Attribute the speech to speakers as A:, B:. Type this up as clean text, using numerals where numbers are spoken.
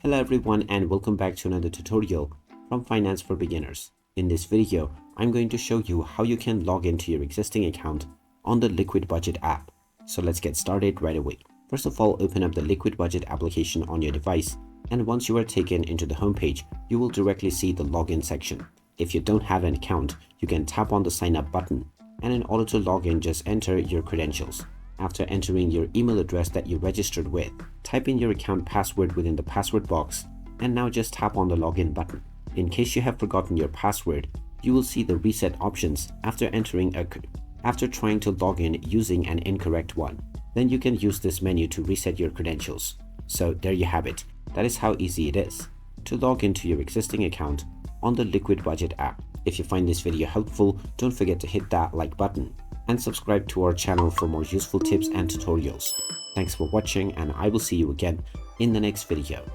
A: Hello everyone and welcome back to another tutorial from Finance for Beginners. In this video, I'm going to show you how you can log into your existing account on the LiquidBudget app. So let's get started right away. First of all, open up the LiquidBudget application on your device, and once you are taken into the homepage, you will directly see the login section. If you don't have an account, you can tap on the sign up button, and in order to log in, just enter your credentials. After entering your email address that you registered with, type in your account password within the password box, and now just tap on the login button. In case you have forgotten your password, you will see the reset options after trying to log in using an incorrect one. Then you can use this menu to reset your credentials. So there you have it. That is how easy it is to log into your existing account on the LiquidBudget app. If you find this video helpful, don't forget to hit that like button and subscribe to our channel for more useful tips and tutorials. Thanks for watching, and I will see you again in the next video.